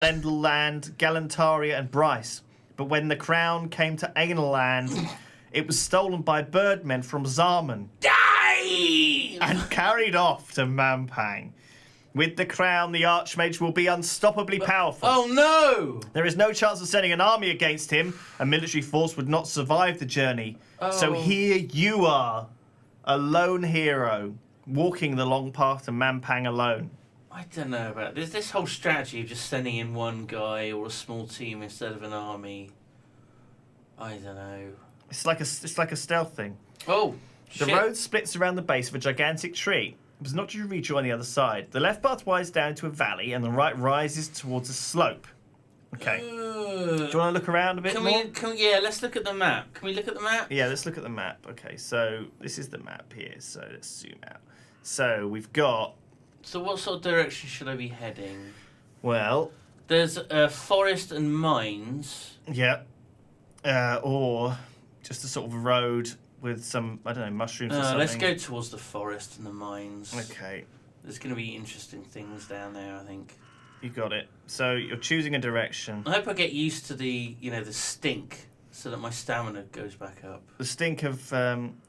Lendelland, Galantaria, and Bryce. But when the crown came to Aenland, it was stolen by birdmen from Zarman and carried off to Mampang. With the crown, the Archmage will be unstoppably powerful. Oh no! There is no chance of sending an army against him. A military force would not survive the journey. So here you are, a lone hero, walking the long path to Mampang alone. I don't know about this whole strategy of just sending in one guy or a small team instead of an army. I don't know. It's like a stealth thing. Oh, The shit. road splits around the base of a gigantic tree. It was not due to reach you on the other side. The left path winds down into a valley, and the right rises towards a slope. Okay. Do you want to look around a bit more? Yeah, let's look at the map. Can we look at the map? Yeah, let's look at the map. Okay, so this is the map here. So let's zoom out. So we've got... So what sort of direction should I be heading? Well... There's a forest and mines. Yeah. Or just a sort of road with some, I don't know, mushrooms or something. Let's go towards the forest and the mines. Okay. There's going to be interesting things down there, I think. You got it. So you're choosing a direction. I hope I get used to the stink so that my stamina goes back up. The stink of,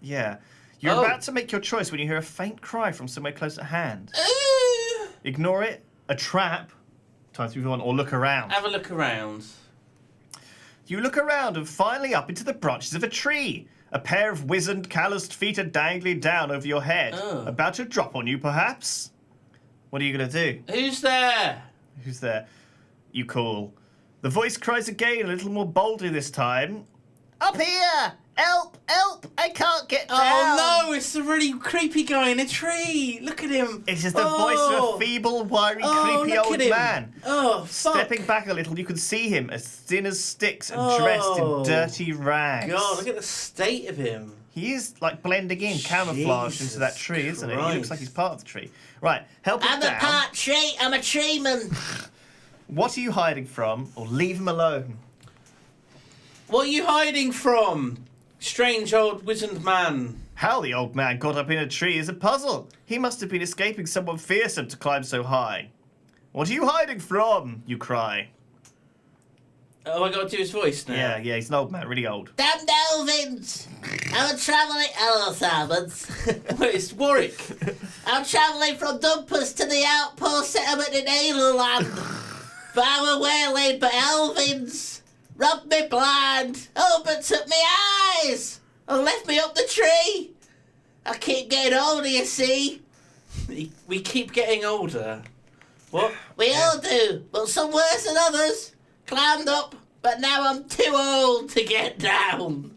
yeah. You're about to make your choice when you hear a faint cry from somewhere close at hand. Ignore it. A trap. Time to move on, or look around. Have a look around. You look around and finally up into the branches of a tree. A pair of wizened, calloused feet are dangling down over your head. About to drop on you, perhaps? What are you going to do? Who's there? Who's there? You call. The voice cries again, a little more boldly this time. Up here! Help! Help! I can't get down! Oh no, it's the really creepy guy in a tree. Look at him. It's just the voice of a feeble, wiry, creepy look old at him. man. Oh, fuck. Stepping back a little, you can see him as thin as sticks and dressed in dirty rags. God, look at the state of him. He is like blending in, camouflaged Jesus into that tree, isn't he? He looks Christ. like he's part of the tree. Right, help him I'm down. a part tree. I'm a treeman. What are you hiding from? Or leave him alone. What are you hiding from? Strange old wizened man. How the old man got up in a tree is a puzzle. He must have been escaping someone fearsome to climb so high. What are you hiding from? You cry. Oh, I got to do his voice now. Yeah, he's an old man, really old. Damn Delvins. I'm travelling. Hello, Salmons. Wait, it's Warwick. I'm travelling from Dumpers to the outpost settlement in Elanland. But I were waylaid by Elvins. Robbed me blind. Opened up me eyes. And left me up the tree. I keep getting older, you see. We keep getting older. What? We all do, but some worse than others. Climbed up, but now I'm too old to get down.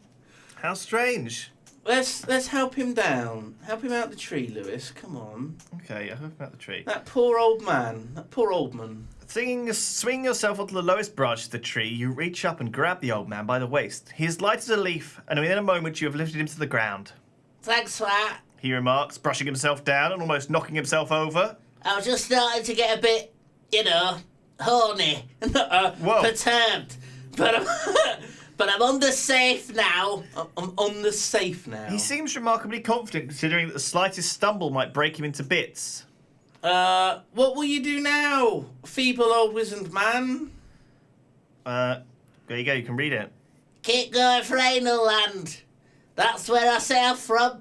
How strange. Let's help him down. Help him out the tree, Lewis. Come on. Okay, I hope about the tree. That poor old man. That poor old man. Swinging yourself onto the lowest branch of the tree, you reach up and grab the old man by the waist. He is light as a leaf, and within a moment you have lifted him to the ground. Thanks for that. He remarks, brushing himself down and almost knocking himself over. I was just starting to get a bit, horny. Perturbed. But I'm on the safe now. I'm on the safe now. He seems remarkably confident, considering that the slightest stumble might break him into bits. What will you do now, feeble old wizened man? There you go, you can read it. Keep going for Land. That's where I sailed from. A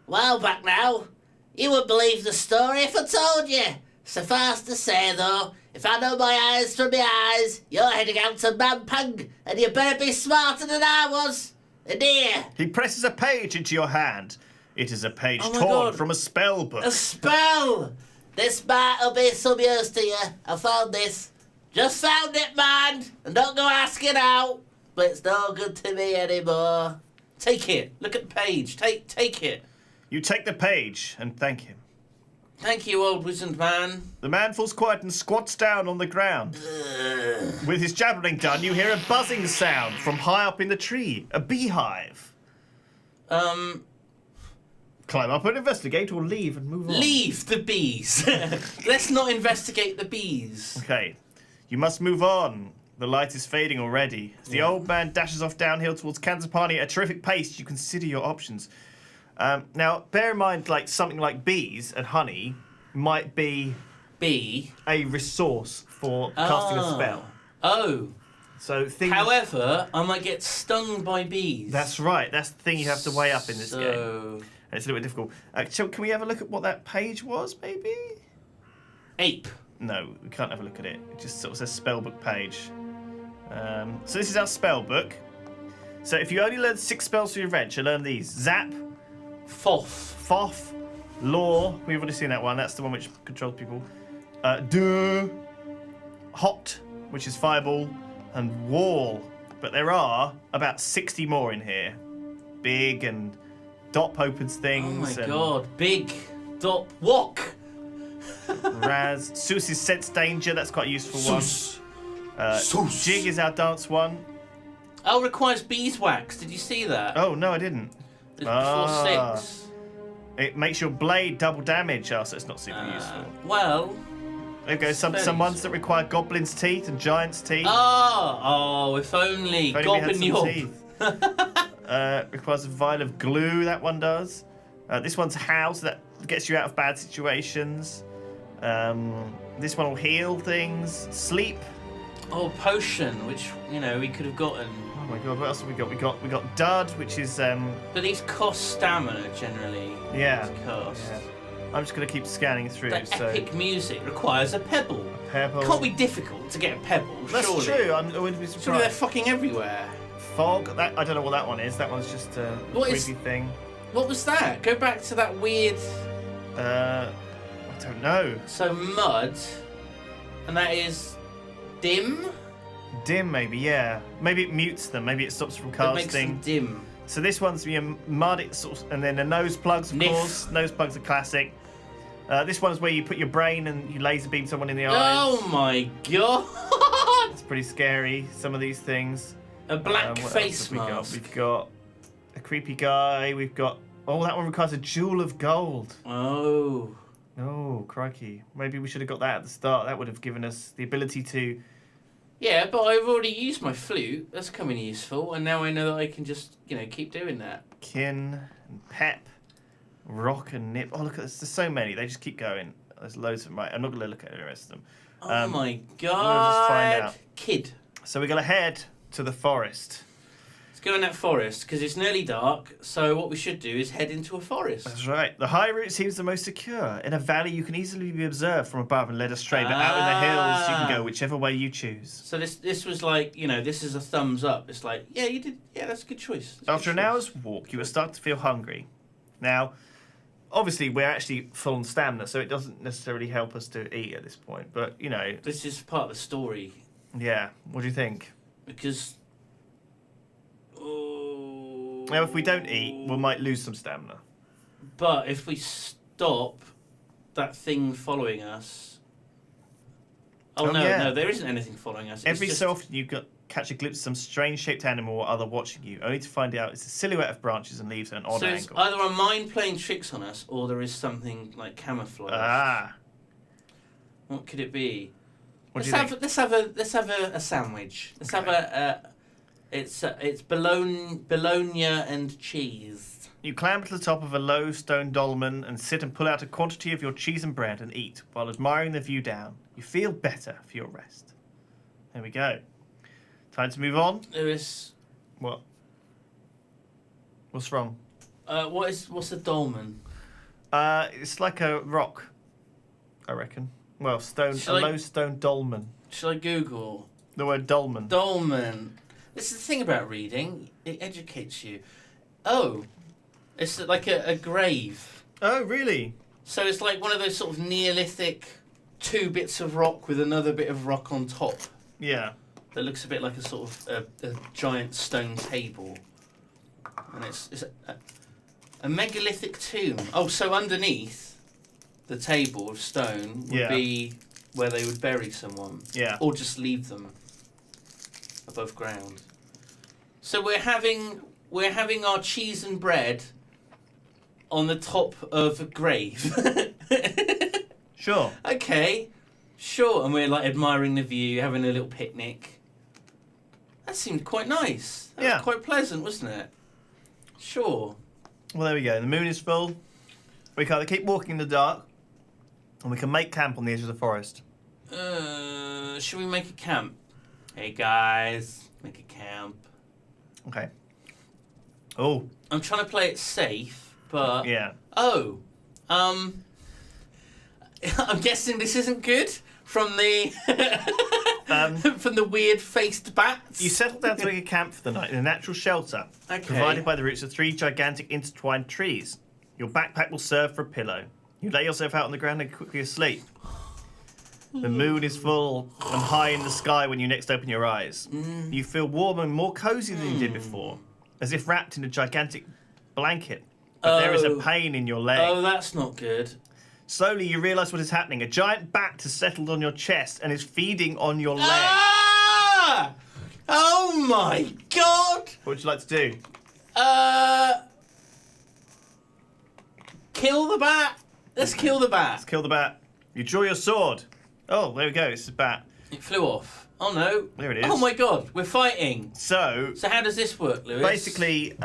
while back now. You wouldn't believe the story if I told you. Suffice to say, though, if I know my eyes from my eyes, you're heading out to Mampang, and you better be smarter than I was. And here. He presses a page into your hand. It is a page Oh my torn God. from a spell book. A spell! This might'll be some use to you. I found this. Just found it, man. And don't go asking out. But it's no good to me anymore. Take it. Look at the page. Take it. You take the page and thank him. Thank you, old wizened man. The man falls quiet and squats down on the ground. With his jabbering done, you hear a buzzing sound from high up in the tree. A beehive. Climb up and investigate, or leave and move on. Leave the bees. Let's not investigate the bees. Okay. You must move on. The light is fading already. As the old man dashes off downhill towards Kanzapani at a terrific pace, you consider your options. Now, bear in mind, like something like bees and honey might be be a resource for casting a spell. Oh. So things. However, I might get stung by bees. That's right. That's the thing you have to weigh up in this game. So, And it's a little bit difficult. So can we have a look at what that page was, maybe? ape. No, we can't have a look at it. It just sort of says spellbook page. So this is our spellbook. So if you only learn 6 spells for your wrench, you learn these: Zap, Foff. Foff, Law. We've already seen that one. That's the one which controls people. Duh, Hot, which is Fireball, and Wall. But there are about 60 more in here. Big and Dop opens Oh things. my and god. Big. Dop. Walk. Raz. Seuss is Sense Danger. That's quite a useful one. Seuss. Jig is our dance one. Oh, requires beeswax. Did you see that? Oh, no, I didn't. It's before 6. It makes your blade double damage. Oh, so it's not super useful. Well. There goes some very ones that require goblin's teeth and giant's teeth. Oh, if only. If only we had Goblin some Yob. teeth. Requires a vial of glue. That one does. This one's house. That gets you out of bad situations. This one will heal things. Sleep. Oh, potion, which, we could have gotten. Oh my god, what else have we got? We got dud, which is But these cost stamina generally. yeah. To cast. Yeah. I'm just gonna keep scanning through. The so epic music requires a pebble. pebble. Can't be difficult to get a pebble, That's surely. true. I wouldn't be Surely they're surprised. fucking everywhere. Fog. That I don't know what that one is. That one's just a What is- creepy thing. What was that? Go back to that weird. I don't know. So mud, and that is dim. Dim, maybe. Yeah. Maybe it mutes them. Maybe it stops from That makes them casting. dim. So this one's your mud, it's sort of, and then the nose plugs, of Niff. course. Nose plugs are classic. This one's where you put your brain and you laser beam someone in the eyes. Oh my god! It's pretty scary. Some of these things. A black What else face have we got? mask. We've got a creepy guy. We've got that one requires a jewel of gold. Oh. Oh, crikey! Maybe we should have got that at the start. That would have given us the ability to. Yeah, but I've already used my flute. That's coming useful, and now I know that I can just, keep doing that. Kin and Pep, Rock and Nip. Oh, look at this. There's so many. They just keep going. There's loads of them. Right, I'm not going to look at the rest of them. Oh my just god! find out. Kid. So we're going to head to the forest. Let's go in that forest, because it's nearly dark, so what we should do is head into a forest. That's right. The high route seems the most secure. In a valley, you can easily be observed from above and led astray, but out in the hills, you can go whichever way you choose. So this was like, this is a thumbs up. It's like, yeah, you did, yeah, that's a good choice. That's a After good an choice. hour's walk, you will start to feel hungry. Now, obviously, we're actually full on stamina, so it doesn't necessarily help us to eat at this point. But, This is part of the story, yeah. What do you think? because... Oh, Now, if we don't eat, we might lose some stamina. but if we stop that thing following us... Oh, Oh, no, yeah. no, there isn't anything following us. It's Every just... so often, you catch a glimpse of some strange-shaped animal or other watching you, only to find out it's a silhouette of branches and leaves at an odd So it's angle. either a mind playing tricks on us, or there is something like camouflage. Ah, What could it be? what do let's you think? let's have a sandwich. Let's have it's bologna and cheese. You climb to the top of a low stone dolmen and sit and pull out a quantity of your cheese and bread and eat while admiring the view down. You feel better for your rest. There we go. Time to move on. There is What? What's wrong? what's a dolmen? It's like a rock, I reckon. Well, Shall I- low stone dolmen. Should I Google The word dolmen. dolmen? This is the thing about reading; it educates you. Oh, it's like a grave. Oh, really? So it's like one of those sort of Neolithic 2 bits of rock with another bit of rock on top. Yeah. That looks a bit like a sort of a giant stone table, and it's a megalithic tomb. Oh, so underneath the table of stone would Yeah. be where they would bury someone, Yeah. or just leave them above ground. So we're having our cheese and bread on the top of a grave. Sure. Okay, sure, and we're like admiring the view, having a little picnic. That seemed quite nice. That Yeah. was quite pleasant, wasn't it? Sure. Well, there we go. The moon is full. We can either keep walking in the dark, And we can make camp on the edge of the forest. Should we make a camp? Hey guys, make a camp. Okay. Oh. I'm trying to play it safe, but Yeah. I'm guessing this isn't good from the from the weird faced bats. You settle down to make a camp for the night in a natural shelter, Okay. provided by the roots of 3 gigantic intertwined trees. Your backpack will serve for a pillow. You lay yourself out on the ground and quickly asleep. The moon is full and high in the sky when you next open your eyes. You feel warm and more cozy than you did before, as if wrapped in a gigantic blanket. But there is a pain in your leg. Oh, that's not good. Slowly, you realise what is happening. A giant bat has settled on your chest and is feeding on your leg. Ah! Oh my god! What would you like to do? Kill the bat. Let's kill the bat. Kill the bat. You draw your sword. Oh, there we go. It's a bat. It flew off. Oh no. There it is. Oh my god, we're fighting. So how does this work, Lewis? basically,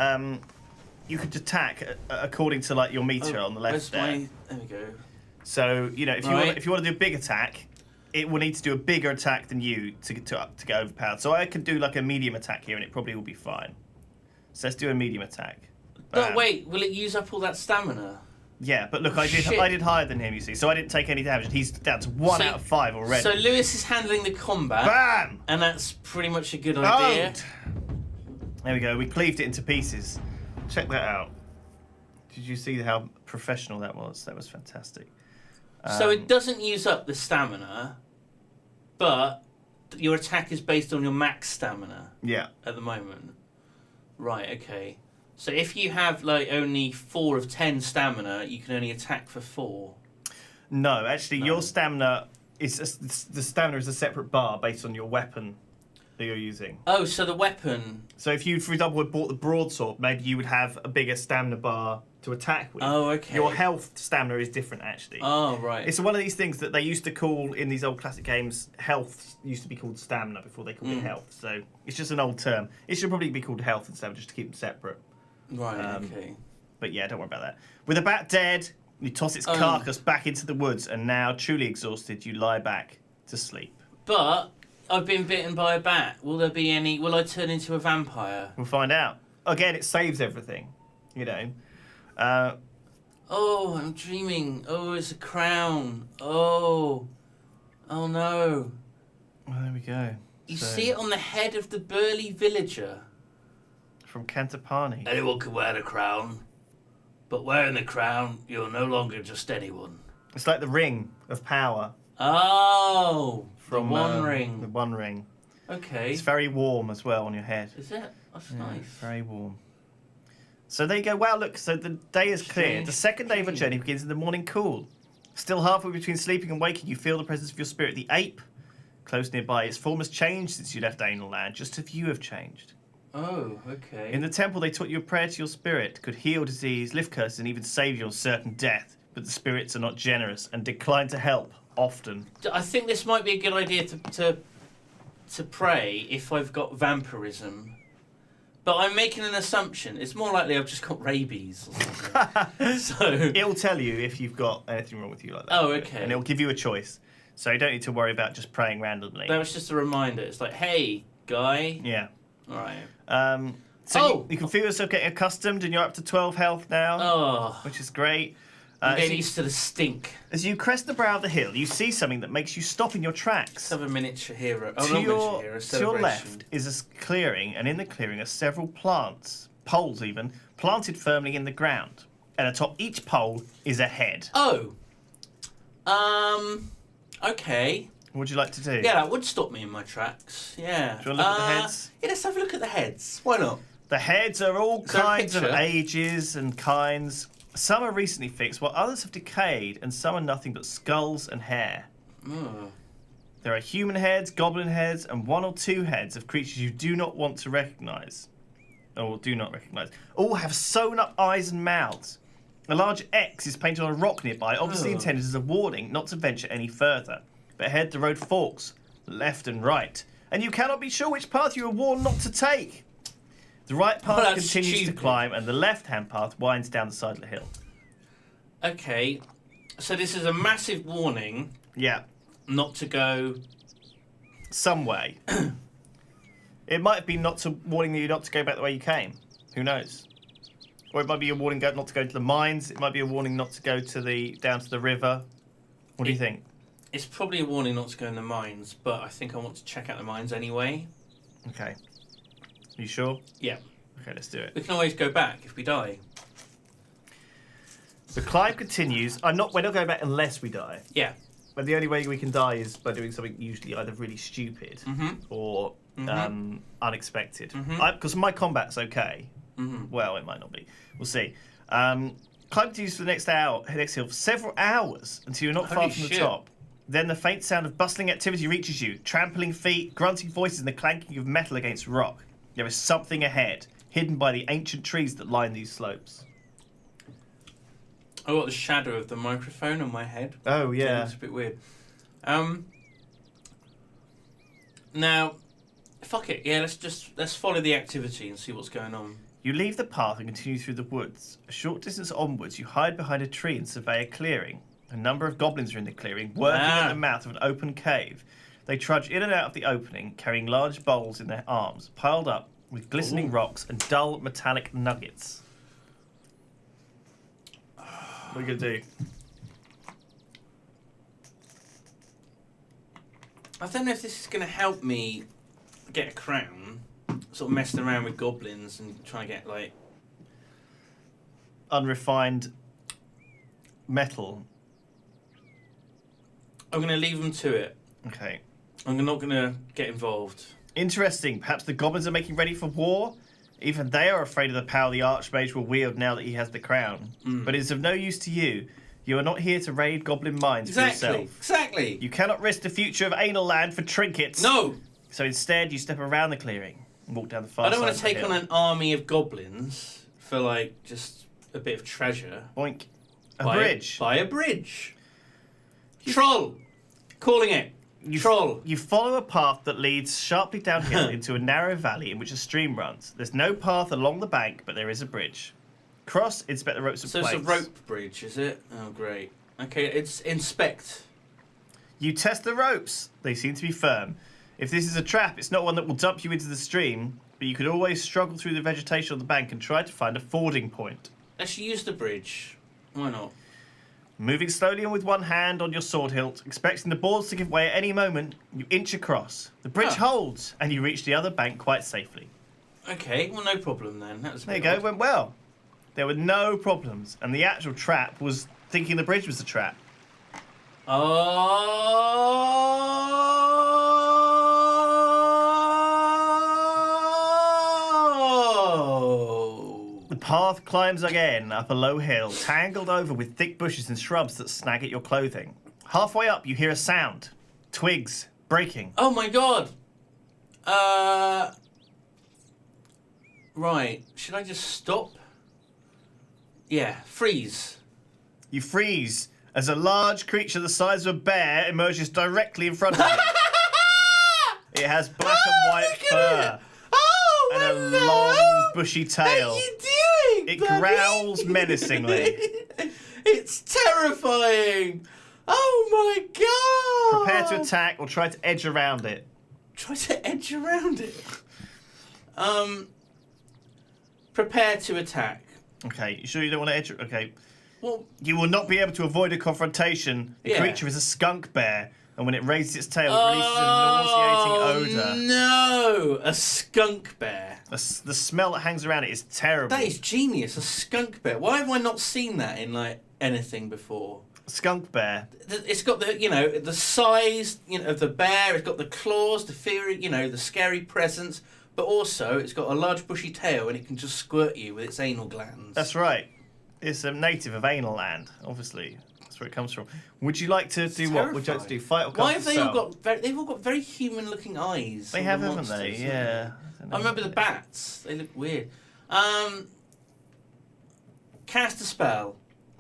you could attack according to like your meter on the left there. There we go. So you know, if you Right. want to do a big attack, it will need to do a bigger attack than you to get overpowered. So I could do like a medium attack here, and it probably will be fine. So let's do a medium attack. No, Bam. wait, will it use up all that stamina? Yeah, but look, I Shit. did higher than him, you see, so I didn't take any damage. He's down to 1 So- out of 5 already. So Lewis is handling the combat, Bam! and that's pretty much a good idea. Owned! There we go. We cleaved it into pieces. Check that out. Did you see how professional that was? That was fantastic. So it doesn't use up the stamina, but your attack is based on your max stamina Yeah. at the moment. Right, okay. So if you have like only 4 of 10 stamina, you can only attack for 4. No, actually, No. your stamina is the stamina is a separate bar based on your weapon that you're using. Oh, so the weapon. So if you, for example, had bought the broadsword, maybe you would have a bigger stamina bar to attack with. Oh, okay. Your health stamina is different, actually. Oh, right. It's one of these things that they used to call in these old classic games. Health used to be called stamina before they called it health. So it's just an old term. It should probably be called health and stamina just to keep them separate. Right, okay. But yeah, don't worry about that. With the bat dead, you toss its carcass back into the woods, and now truly exhausted, you lie back to sleep. But I've been bitten by a bat. Will there be any? Will I turn into a vampire? We'll find out. Again, it saves everything. You know. Oh, I'm dreaming. Oh, it's a crown. Oh. Oh no. Well, there we go. You So, see it on the head of the burly villager. from Cantapani. Anyone can wear the crown, but wearing the crown, you're no longer just anyone. It's like the ring of power Oh, from the One The Ring. One Ring. Okay. It's very warm as well on your head. Is it? That's Yeah, nice. very warm. So there you go. Wow, look. So the day is clear. Strange The second day of our dream. journey begins in the morning cool. Still halfway between sleeping and waking, you feel the presence of your spirit, the ape, close nearby. Its form has changed since you left Anal Land. Just as you have changed. Oh, okay. In the temple, they taught you a prayer to your spirit could heal disease, lift curses, and even save you on certain death. But the spirits are not generous and decline to help often. I think this might be a good idea to pray if I've got vampirism. But I'm making an assumption. It's more likely I've just got rabies or something. So It'll tell you if you've got anything wrong with you like that. Oh, okay. And it'll give you a choice. So you don't need to worry about just praying randomly. that was just a reminder. It's like, hey, guy. Yeah. All right. So Oh! you can feel yourself getting accustomed, and you're up to 12 health now, Oh, which is great. I'm As getting you, used to the stink. as you crest the brow of the hill, you see something that makes you stop in your Let's tracks. have a miniature hero. Oh, To not your, miniature hero. to Celebration. your left is a clearing, and in the clearing are several plants, poles even, planted firmly in the ground. And atop each pole is a head. Oh. Okay. What would you like to do? Yeah, that would stop me in my tracks. Yeah. Do you wanna look at the heads? Yeah, let's have a look at the heads. Why not? The heads are all Is there a kinds of picture? ages and kinds. Some are recently fixed, while others have decayed, and some are nothing but skulls and hair. Oh. There are human heads, goblin heads, and 1 or 2 heads of creatures you do not want to recognise. Or do not recognise. All have sewn up eyes and mouths. A large X is painted on a rock nearby, obviously Oh. intended as a warning not to venture any further. But ahead the road forks, left and right, and you cannot be sure which path you are warned not to take. The right path that's continues to stupid. climb, and the left-hand path winds down the side of the hill. Okay. So this is a massive warning Yeah, not to go. some way. It might have been warning you not to go back the way you came. Who knows? Or it might be a warning not to go to the mines. It might be a warning not to go down to the river. What do you think? It's probably a warning not to go in the mines, but I think I want to check out the mines anyway. Okay. You sure? Yeah. Okay, let's do it. We can always go back if we die. The climb continues. We're not going back unless we die. Yeah. But the only way we can die is by doing something usually either really stupid or unexpected. Because my combat's okay. Well, it might not be. We'll see. Climb continues for the next hill for several hours until you're not far Holy from the shit. top. Then the faint sound of bustling activity reaches you. Trampling feet, grunting voices, and the clanking of metal against rock. There is something ahead, hidden by the ancient trees that line these slopes. I got the shadow of the microphone on my head. Oh, yeah. It's a bit weird. Now, fuck it. Yeah, let's follow the activity and see what's going on. You leave the path and continue through the woods. A short distance onwards, you hide behind a tree and survey a clearing. A number of goblins are in the clearing, working at the mouth of an open cave. They trudge in and out of the opening, carrying large bowls in their arms, piled up with glistening rocks and dull metallic nuggets. What are you going to do? I don't know if this is going to help me get a crown. Sort of messing around with goblins and trying to get, like... Unrefined metal. I'm going to leave them to it. Okay. I'm not going to get involved. Interesting. Perhaps the goblins are making ready for war? Even they are afraid of the power the Archmage will wield now that he has the crown. But it is of no use to you. You are not here to raid goblin mines for yourself. Exactly. You cannot risk the future of Anal Land for trinkets. No. So instead, you step around the clearing and walk down the far I don't side want to take of the on hill. an army of goblins for, like, just a bit of treasure. Boink. A Buy bridge. Buy a bridge. Troll. Calling it. Troll. You follow a path that leads sharply downhill into a narrow valley in which a stream runs. There's no path along the bank, but there is a bridge. Cross, inspect the ropes and So plates. it's a rope bridge, is it? Oh, great. Okay, it's inspect. You test the ropes. They seem to be firm. If this is a trap, it's not one that will dump you into the stream, but you could always struggle through the vegetation on the bank and try to find a fording point. Let's use the bridge. Why not? Moving slowly and with one hand on your sword hilt, expecting the boards to give way at any moment, you inch across. The bridge holds, and you reach the other bank quite safely. Okay, well, no problem then. That was a There you bit go, odd. went well. There were no problems, and the actual trap was thinking the bridge was a trap. Oh! The path climbs again up a low hill, tangled over with thick bushes and shrubs that snag at your clothing. Halfway up, you hear a sound. Twigs breaking. Oh my god! Right. Should I just stop? Yeah, freeze. You freeze as a large creature the size of a bear emerges directly in front of you. It has black and white fur Oh, and a hello! long, bushy What are tail. you doing, It buddy? growls menacingly. It's terrifying. Oh my god! Prepare to attack or try to edge around it. Try to edge around it. Prepare to attack. Okay, you sure you don't want to edge? Okay. Well, You will not be able to avoid a confrontation. The Yeah. creature is a skunk bear, and when it raises its tail, it releases a nauseating odour. No, a skunk bear. The smell that hangs around it is terrible. That is genius. A skunk bear. Why have I not seen that in like anything before? Skunk bear. It's got the size of the bear. It's got the claws, the fury, the scary presence. But also, it's got a large bushy tail, and it can just squirt you with its anal glands. That's right. It's a native of Anal Land, obviously. That's where it comes from. Would you like to do what? Would you like to do fight or cast Why a have they all spell? got? They've all got very human-looking eyes. They all have, the haven't they? monsters, Yeah. I remember the bats. They look weird. Cast a spell.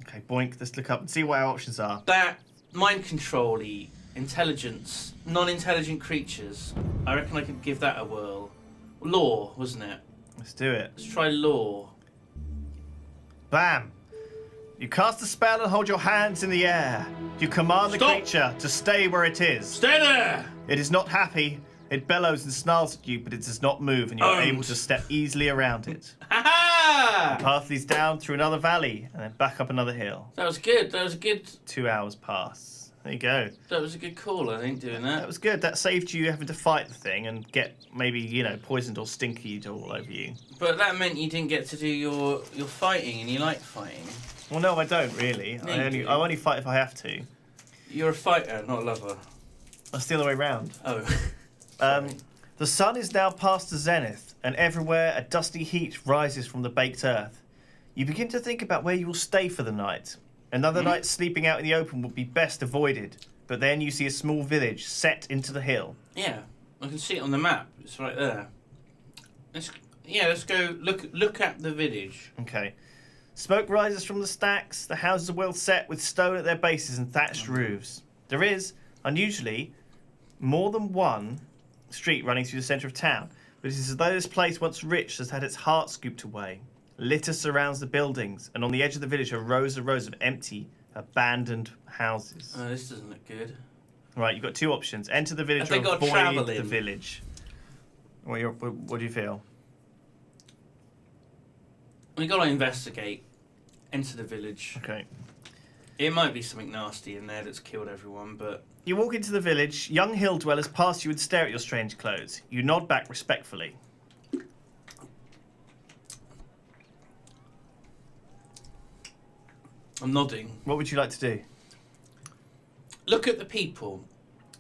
Okay, boink. Let's look up and see what our options are. That mind control-y, intelligence, non-intelligent creatures. I reckon I could give that a whirl. Law, wasn't it? Let's do it. Let's try law. Bam. You cast a spell and hold your hands in the air. You command the Stop. creature to stay where it is. Stay there! It is not happy. It bellows and snarls at you, but it does not move, and you are Owned. able to step easily around it. Ha-ha! Path leads down through another valley and then back up another hill. That was good. That was a good. 2 hours pass. There you go. That was a good call. I think doing That that. was good. That saved you having to fight the thing and get maybe, poisoned or stinky all over you. But that meant you didn't get to do your fighting, and you like fighting. Well, no, I don't really. No, I you do. only fight if I have to. You're a fighter, not a lover. That's the other way round. Oh. The sun is now past the zenith, and everywhere a dusty heat rises from the baked earth. You begin to think about where you will stay for the night. Another night sleeping out in the open would be best avoided, but then you see a small village set into the hill. Yeah, I can see it on the map. It's right there. Let's go look at the village. Okay. Smoke rises from the stacks. The houses are well set with stone at their bases and thatched roofs. There is, unusually, more than one street running through the centre of town, but it is as though this place, once rich, has had its heart scooped away. Litter surrounds the buildings, and on the edge of the village are rows and rows of empty, abandoned houses. Oh, this doesn't look good. Right, you've got two options. Enter the village Have they or got avoid travel the in? village. What do you feel? We gotta investigate. Enter the village. Okay. It might be something nasty in there that's killed everyone, but You walk into the village. Young hill dwellers pass you and stare at your strange clothes. You nod back respectfully. I'm nodding. What would you like to do? Look at the people.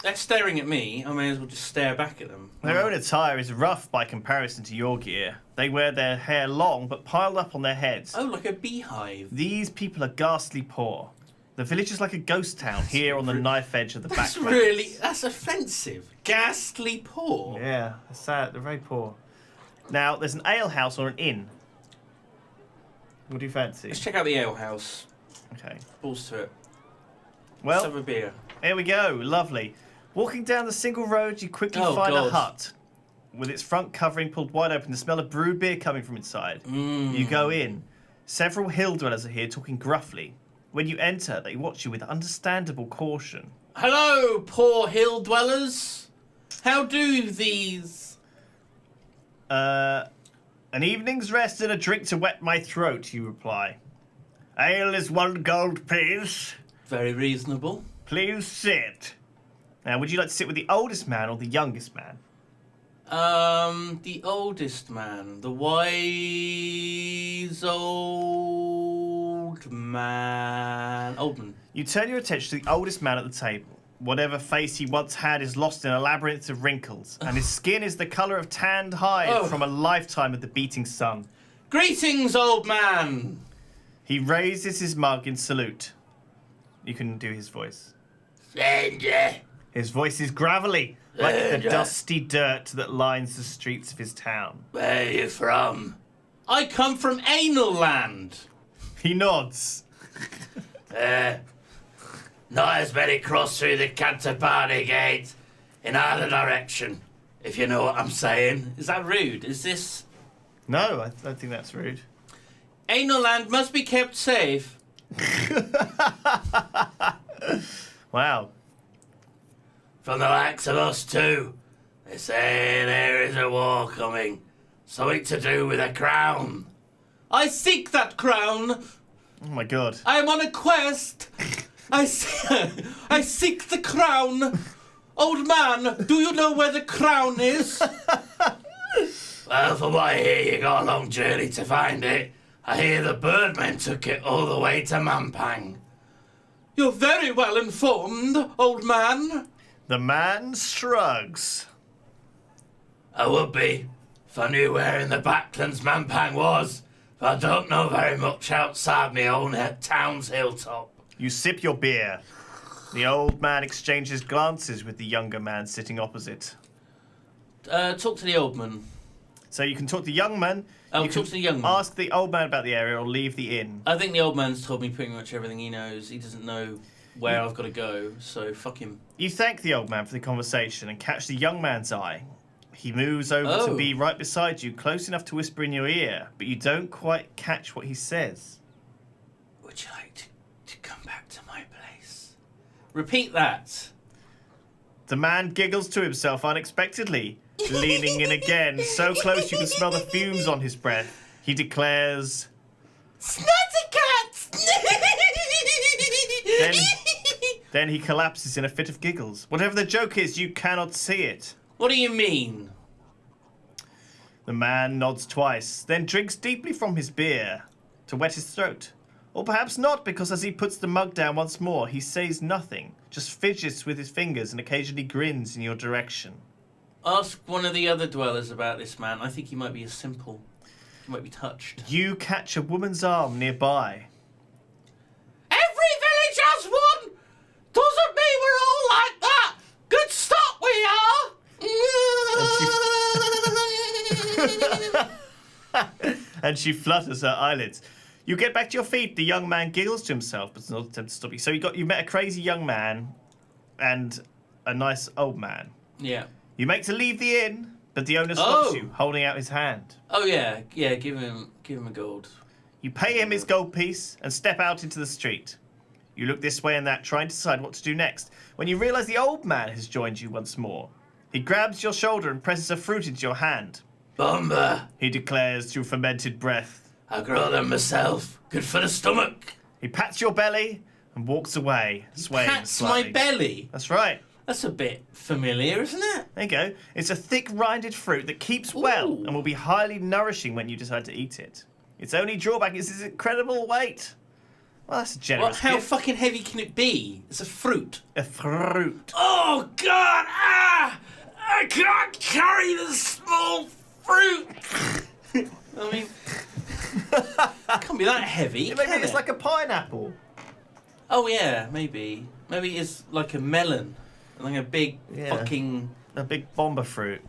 They're staring at me. I may as well just stare back at them. Their own attire is rough by comparison to your gear. They wear their hair long but piled up on their heads. Oh, like a beehive. These people are ghastly poor. The village is like a ghost town here on the knife edge of the That's backlands. that's offensive. Ghastly poor. Yeah, they're sad. They're very poor. Now, there's an ale house or an inn. What do you fancy? Let's check out the ale house. Okay. Balls to it. Well, Let's have a beer. here we go. Lovely. Walking down the single road, you quickly Oh, find a God. hut with its front covering pulled wide open. The smell of brewed beer coming from inside. You go in. Several hill dwellers are here talking gruffly. When you enter, they watch you with understandable caution. Hello, poor hill dwellers. How do these? An evening's rest and a drink to wet my throat, you reply. Ale is 1 gold piece. Very reasonable. Please sit. Now, would you like to sit with the oldest man or the youngest man? The oldest man, the wise old man. Oldman. You turn your attention to the oldest man at the table. Whatever face he once had is lost in a labyrinth of wrinkles, and his skin is the colour of tanned hide Oh. from a lifetime of the beating sun. Greetings, old man. He raises his mug in salute. You can do his voice. Stranger, His voice is gravelly, like the Stranger. dusty dirt that lines the streets of his town. where are you from? I come from Anal Land. He nods. Not as many cross through the Cantabani gate in either direction, if you know what I'm saying. Is that rude? Is this... No, I don't think that's rude. Anal Land must be kept safe. Wow. From the likes of us too. They say there is a war coming. Something to do with a crown. I seek that crown. Oh my god. I am on a quest. I seek the crown. Old man, do you know where the crown is? Well, from what I hear, you got a long journey to find it. I hear the birdmen took it all the way to Mampang. You're very well informed, old man. The man shrugs. I would be, if I knew where in the backlands Mampang was, but I don't know very much outside my own town's hilltop. You sip your beer. The old man exchanges glances with the younger man sitting opposite. Talk to the old man. So you can talk to the young man. Oh, you talk can to the young man. Ask the old man about the area or leave the inn. I think the old man's told me pretty much everything he knows. He doesn't know where I've got to go, so fuck him. You thank the old man for the conversation and catch the young man's eye. He moves over to Oh. be right beside you, close enough to whisper in your ear, but you don't quite catch what he says. Would you like to come back to my place? Repeat that. The man giggles to himself unexpectedly, leaning in again, so close you can smell the fumes on his breath. He declares, Snotty cats! then he collapses in a fit of giggles. Whatever the joke is, you cannot see it. What do you mean? The man nods twice, then drinks deeply from his beer to wet his throat. Or perhaps not, because as he puts the mug down once more, he says nothing, just fidgets with his fingers and occasionally grins in your direction. Ask one of the other dwellers about this man. I think he might be as simple. He might be touched. You catch a woman's arm nearby. Every village has one! Doesn't mean we're all like that! Good stop we are! And she flutters her eyelids. You get back to your feet. The young man giggles to himself, but does not attempt to stop you. So you met a crazy young man and a nice old man. Yeah. You make to leave the inn, but the owner stops Oh. you, holding out his hand. Oh yeah, give him a gold. You pay him his gold piece and step out into the street. You look this way and that, trying to decide what to do next, when you realise the old man has joined you once more. He grabs your shoulder and presses a fruit into your hand. Bomba! He declares through fermented breath. I grow them myself. Good for the stomach. He pats your belly and walks away, swaying Pats slightly. my belly. That's right. That's a bit familiar, isn't it? There you go. It's a thick rinded fruit that keeps well Ooh. and will be highly nourishing when you decide to eat it. Its only drawback is its incredible weight. Well, that's a generous How gift. fucking heavy can it be? It's a fruit. A fruit. Oh God! Ah! I can't carry this small fruit. I mean, it can't be that heavy. Maybe can it's it? like a pineapple. Oh yeah, maybe. Maybe it's like a melon, like a big Yeah. fucking. A big bomba fruit.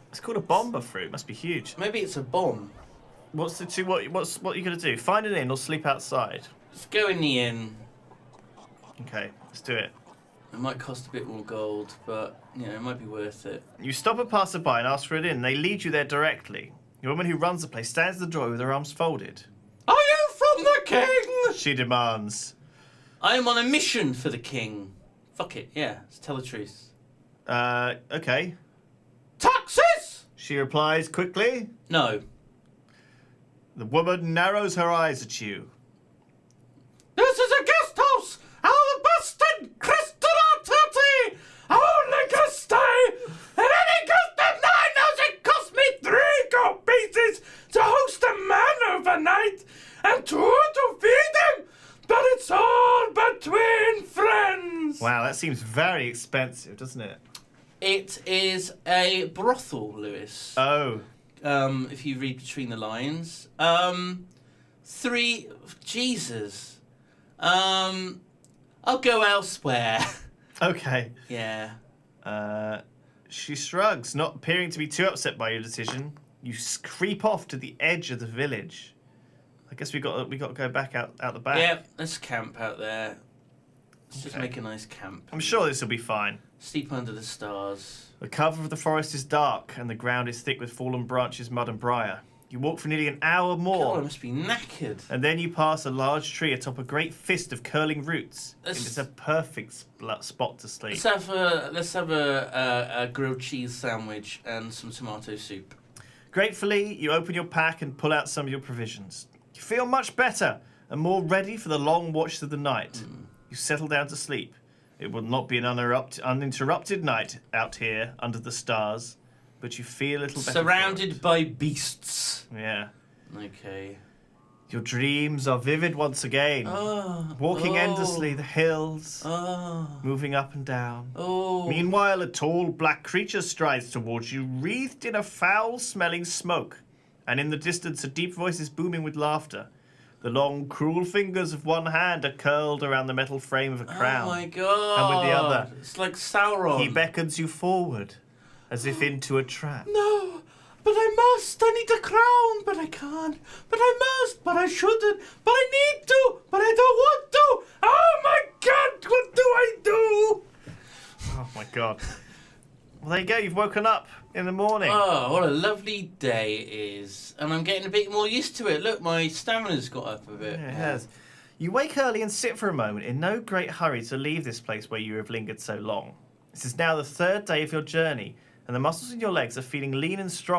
It's called a bomba fruit. Must be huge. Maybe it's a bomb. What are you gonna do? Find an inn or sleep outside? Let's go in the inn. Okay, let's do it. It might cost a bit more gold, but it might be worth it. You stop a passerby and ask for an inn. They lead you there directly. The woman who runs the place stands at the door with her arms folded. Are you from the king? She demands. I am on a mission for the king. Fuck it, yeah, let's tell the truth. Okay. Taxes? She replies quickly. No. The woman narrows her eyes at you. This is a guest house! Alabaston Crystalati! Only can stay! And any guest of mine knows it cost me 3 gold pieces to host a man overnight and 2 to feed him! But it's all between friends! Wow, that seems very expensive, doesn't it? It is a brothel, Lewis. Oh. If you read between the lines. Jesus. I'll go elsewhere. Okay. Yeah. She shrugs, not appearing to be too upset by your decision. You creep off to the edge of the village. I guess we got to go back out the back. Yeah, let's camp out there. Let's just Okay. make a nice camp. I'm sure this will be fine. Sleep under the stars. The cover of the forest is dark, and the ground is thick with fallen branches, mud, and briar. You walk for nearly an hour more. God, I must be knackered. And then you pass a large tree atop a great fist of curling roots. That's- It's a perfect spot to sleep. Let's have a grilled cheese sandwich and some tomato soup. Gratefully, you open your pack and pull out some of your provisions. You feel much better and more ready for the long watch of the night. You settle down to sleep. It will not be an uninterrupted night out here under the stars, but you feel a little better. Surrounded by beasts. Yeah. Okay. Your dreams are vivid once again. Walking endlessly the hills, moving up and down. Meanwhile, a tall black creature strides towards you, wreathed in a foul-smelling smoke. And in the distance, a deep voice is booming with laughter. The long, cruel fingers of one hand are curled around the metal frame of a crown. Oh my God. And with the other, It's like Sauron. he beckons you forward, as if into a trap. No, but I must. I need a crown, but I can't. But I must, but I shouldn't. But I need to, but I don't want to. Oh my God, what do I do? Oh my God. Well, there you go. You've woken up in the morning. Oh, what a lovely day it is. And I'm getting a bit more used to it. Look, my stamina's got up a bit. Yeah, it has. You wake early and sit for a moment in no great hurry to leave this place where you have lingered so long. This is now the third day of your journey, and the muscles in your legs are feeling lean and strong.